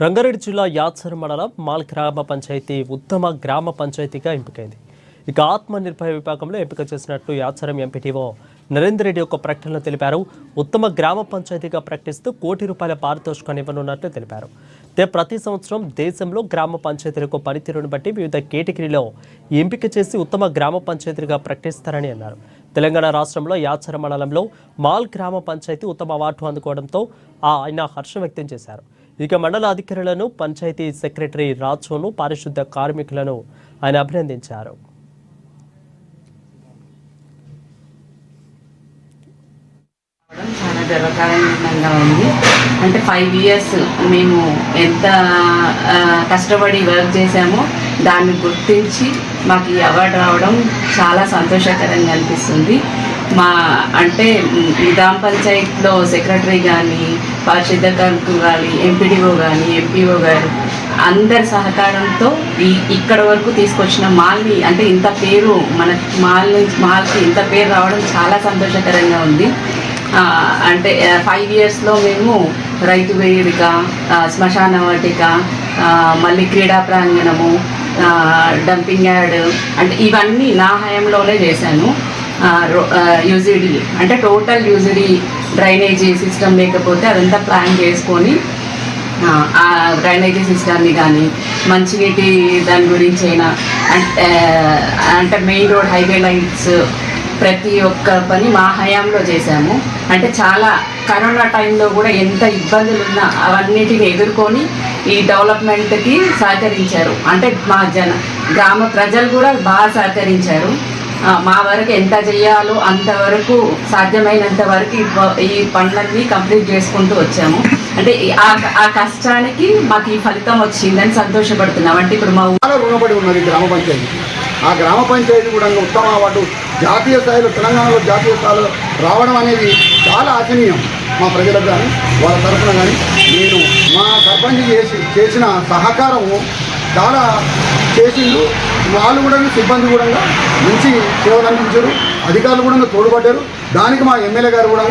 రంగారెడ్డి జిల్లా యాత్సర్ మండలం మాల్ గ్రామ పంచాయతీ ఉత్తమ గ్రామ పంచాయతీగా ఎంపికైంది. ఇక ఆత్మనిర్భర్ విభాగంలో ఎంపిక చేసినట్లు యాత్సరం ఎంపీటీఓ నరేందర్ రెడ్డి ఒక ప్రకటనలో తెలిపారు. ఉత్తమ గ్రామ పంచాయతీగా ప్రకటిస్తూ ₹1 కోటి పారితోషికాన్ని ఇవ్వనున్నట్లు తెలిపారు. ప్రతి సంవత్సరం దేశంలో గ్రామ పంచాయతీలకు పనితీరును బట్టి వివిధ కేటగిరీలో ఎంపిక చేసి ఉత్తమ గ్రామ పంచాయతీగా ప్రకటిస్తారని అన్నారు. తెలంగాణ రాష్ట్రంలో యాత్సర మండలంలో మాల్ గ్రామ పంచాయతీ ఉత్తమ అవార్డు అందుకోవడంతో ఆయన హర్షం వ్యక్తం చేశారు. ఇక మండల అధికారులను, పంచాయతీ సెక్రటరీ రాజును, పారిశుద్ధ కార్మికులను ఆయన అభినందించారు. చాలా గర్వకారణంగా ఉంది. అంటే 5 years మేము ఎంత కష్టపడి వర్క్ చేశామో దాన్ని గుర్తించి మాకు ఈ అవార్డు రావడం చాలా సంతోషకరంగా అనిపిస్తుంది. అంటే గ్రామ పంచాయతీలో సెక్రటరీ కానీ, పారిశుద్ధ కార్మికులు కానీ, ఎంపీడీఓ కానీ, ఎంపీఓ గారు అందరి సహకారంతో ఇక్కడ వరకు తీసుకొచ్చిన మాల్ని, అంటే ఇంత పేరు మన మాల్కి ఇంత పేరు రావడం చాలా సంతోషకరంగా ఉంది. అంటే 5 yearsలో మేము రైతు వేదిక, శ్మశాన వాటిక, మళ్ళీ క్రీడా ప్రాంగణము, డంపింగ్ యార్డ్, అంటే ఇవన్నీ నా హయాంలోనే చేశాను. యూజిడి అంటే టోటల్ యూజిడి డ్రైనేజీ సిస్టమ్ లేకపోతే అదంతా ప్లాన్ చేసుకొని ఆ డ్రైనేజీ సిస్టమ్ని కానీ, మంచినీటి దాని గురించి అయినా, అంటే మెయిన్ రోడ్, హైవే లైన్స్, ప్రతి ఒక్క పని మా హయాంలో చేశాము. అంటే చాలా కరోనా టైంలో కూడా ఎంత ఇబ్బందులు ఉన్నా అవన్నిటిని ఎదుర్కొని ఈ డెవలప్మెంట్కి సహకరించారు. అంటే మా గ్రామ ప్రజలు కూడా బాగా సహకరించారు. మా వరకు ఎంత చేయాలో అంతవరకు, సాధ్యమైనంత వరకు ఈ పనులన్నీ కంప్లీట్ చేసుకుంటూ వచ్చాము. అంటే ఆ కష్టానికి మాకు ఈ ఫలితం వచ్చిందని సంతోషపడుతున్నాం. అంటే ఇప్పుడు మా రుణపడి ఉన్నది గ్రామ పంచాయతీ. ఆ గ్రామ పంచాయతీ కూడా ఉత్తమ అవార్డు జాతీయ స్థాయిలో, తెలంగాణలో జాతీయ స్థాయిలో రావడం అనేది చాలా ఆశనీయం. మా ప్రజలకు కానీ, వాళ్ళ తరఫున కానీ నేను మా సర్పంచ్ చేసిన సహకారము చాలా చేసిండు. వాళ్ళు కూడా, సిబ్బంది కూడా మంచి సేవలు అందించారు, అధికారులు కూడా తోడ్పడ్డారు. దానికి మా ఎమ్మెల్యే గారు కూడా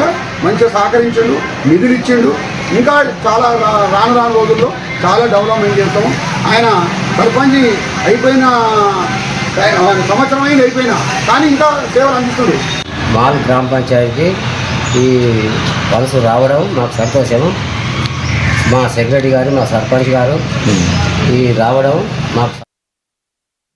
మంచిగా సహకరించిండు, నిధులు ఇచ్చిండు. ఇంకా చాలా రాను రోజుల్లో చాలా డెవలప్మెంట్ చేస్తాము. ఆయన సర్పంచ్ అయిపోయిన సంవత్సరం అయిపోయినా కానీ ఇంకా సేవలు అందిస్తుంది. మాల్ గ్రామ పంచాయతీ ఈ వలస రావడం మాకు సంతోషము. మా సెక్రటరీ గారు, మా సర్పంచ్ గారు ఈ రావడం మాకు